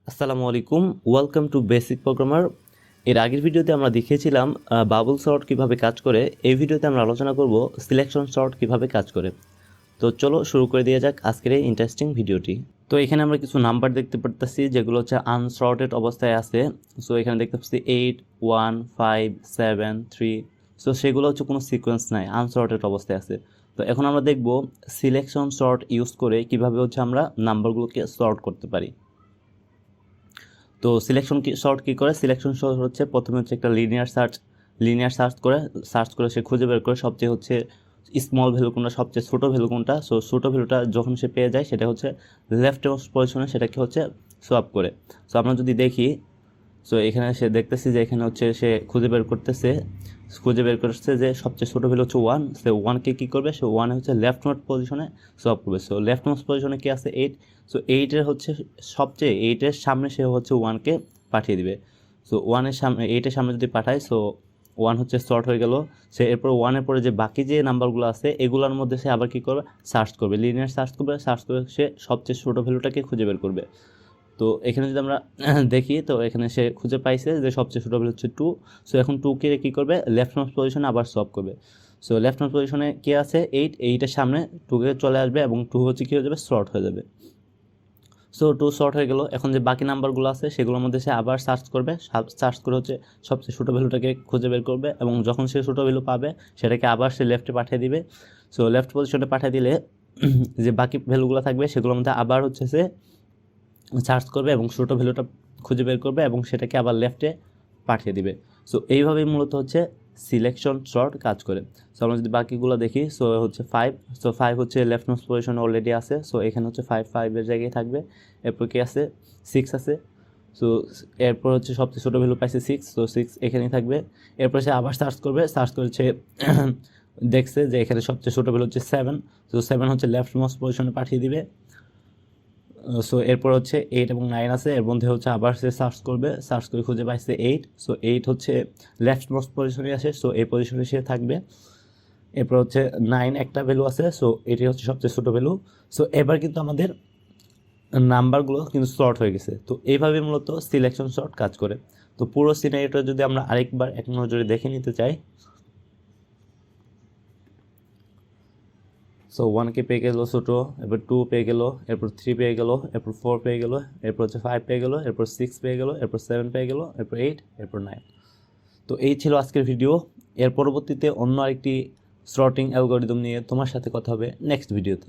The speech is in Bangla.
আসসালামু আলাইকুম, ওয়েলকাম টু বেসিক প্রোগ্রামার। এর আগের ভিডিওতে আমরা দেখিয়েছিলাম বাবল সর্ট কিভাবে কাজ করে। এই ভিডিওতে আমরা আলোচনা করব সিলেকশন সর্ট কিভাবে কাজ করে। তো চলো শুরু করে দেওয়া যাক আজকের এই ইন্টারেস্টিং ভিডিওটি। তো এখানে আমরা কিছু নাম্বার দেখতে পারতেছি যেগুলো হচ্ছে আনসর্টেড অবস্থায় আছে। সো এখানে দেখতে পাচ্ছি 8 1 5 7 3। সো সেগুলো হচ্ছে কোনো সিকোয়েন্স নাই, আনসর্টেড অবস্থায় আছে। তো এখন আমরা দেখব সিলেকশন সর্ট ইউজ করে কিভাবে হচ্ছে আমরা নাম্বারগুলোকে সর্ট করতে পারি। তো সিলেকশন সর্ট কী করে? সিলেকশন সর্ট হচ্ছে প্রথমে হচ্ছে একটা লিনিয়ার সার্চ করে সে খুঁজে বের করে সবচেয়ে হচ্ছে স্মল ভ্যালু কোনটা, সবচেয়ে ছোটো ভ্যালু কোনটা। সো ছোটো ভ্যালুটা যখন সে পেয়ে যায় সেটা হচ্ছে লেফট মোস্ট পজিশনে সেটাকে হচ্ছে সোয়াপ করে। সো আমরা যদি দেখি, সো এখানে সে দেখতেছি যে এখানে হচ্ছে সে খুঁজে বের করছে যে সবচেয়ে ছোটো ভ্যালু হচ্ছে 1। সে 1কে কী করবে? সে 1 হচ্ছে লেফট মোস্ট পজিশনে সোয়াপ করবে। সো লেফট মোস্ট পজিশনে কি আছে? 8। সো 8-এর হচ্ছে সবচেয়ে 8-এর সামনে সে হচ্ছে 1কে পাঠিয়ে দিবে। সো 1-এর সামনে 8-এর সামনে যদি পাঠায়, সো 1 হচ্ছে শর্ট হয়ে গেল। সে এরপর 1-এর পরে যে বাকি যে নাম্বারগুলো আছে এগুলোর মধ্যে সে আবার কী করবে? সার্চ করবে, লিনিয়ার সার্চ করে সে সবচেয়ে ছোটো ভ্যালুটাকে খুঁজে বের করবে। তো এখানে যদি আমরা দেখি, তো এখানে সে খুঁজে পাইছে যে সবচেয়ে ছোটো ভ্যালু হচ্ছে 2। সো এখন 2কে কী করবে? লেফট মোস্ট পজিশনে আবার সোয়াপ করবে। সো লেফট মোস্ট পজিশনে কী আছে? 8-এর সামনে 2কে চলে আসবে এবং 2 হচ্ছে কী হয়ে যাবে? শর্ট হয়ে যাবে। সো 2 শর্ট হয়ে গেল। এখন যে বাকি নাম্বারগুলো আছে সেগুলোর মধ্যে সে আবার সার্চ করে হচ্ছে সবচেয়ে ছোটো ভ্যালুটাকে খুঁজে বের করবে এবং যখন সে ছোটো ভ্যালু পাবে সেটাকে আবার সে লেফটে পাঠিয়ে দিবে। সো লেফট পজিশনে পাঠিয়ে দিলে যে বাকি ভ্যালুগুলো থাকবে সেগুলোর মধ্যে আবার হচ্ছে সে সার্চ করবে এবং ছোটো ভ্যালুটা খুঁজে বের করবে এবং সেটাকে আবার লেফটে পাঠিয়ে দিবে। সো এইভাবেই মূলত হচ্ছে সিলেকশন সর্ট কাজ করে। সো আমরা যদি বাকিগুলো দেখি, সো হচ্ছে 5। সো 5 হচ্ছে লেফট মোস্ট পজিশনে অলরেডি আছে। সো এখানে হচ্ছে 5-5-এর জায়গায় থাকবে। এরপর কি আছে? 6 আছে। সো এরপর হচ্ছে সবচেয়ে ছোটো ভ্যালু পাইছে 6। সো 6 এখানেই থাকবে। এরপর সে আবার সার্চ করেছে দেখছে যে এখানে সবচেয়ে ছোটো ভ্যালু হচ্ছে 7। সো 7 হচ্ছে লেফট মোস্ট পজিশনে পাঠিয়ে দিবে। সো এরপর হচ্ছে 8 এবং 9 আছে, এর মধ্যে হচ্ছে আবার সে সার্চ করে খুঁজে পাইছে 8। সো 8 হচ্ছে লেফট মোস্ট পজিশনে আসে। সো এই পজিশনে সে থাকবে। এরপর হচ্ছে 9 একটা ভ্যালু আছে। সো এটি হচ্ছে সবচেয়ে ছোটো ভ্যালু। সো এবার কিন্তু আমাদের নাম্বারগুলো কিন্তু সর্ট হয়ে গেছে। তো এইভাবে মূলত সিলেকশন সর্ট কাজ করে। তো পুরো সিনারিটা যদি আমরা আরেকবার এক নজরে দেখে নিতে চাই, সো 1কে পেয়ে গেল ছোটো, এরপর 2 পেয়ে গেল, এরপর 3 পেয়ে গেল, এরপর 4 পেয়ে গেল, এরপর হচ্ছে 5 পেয়ে গেল, এরপর 6 পেয়ে গেল, এরপর 7 পেয়ে গেল, এরপর 8, এরপর 9। তো এই ছিল আজকের ভিডিও। এর পরবর্তীতে অন্য আরেকটি সর্টিং অ্যালগরিদম নিয়ে তোমার সাথে কথা হবে নেক্সট ভিডিওতে।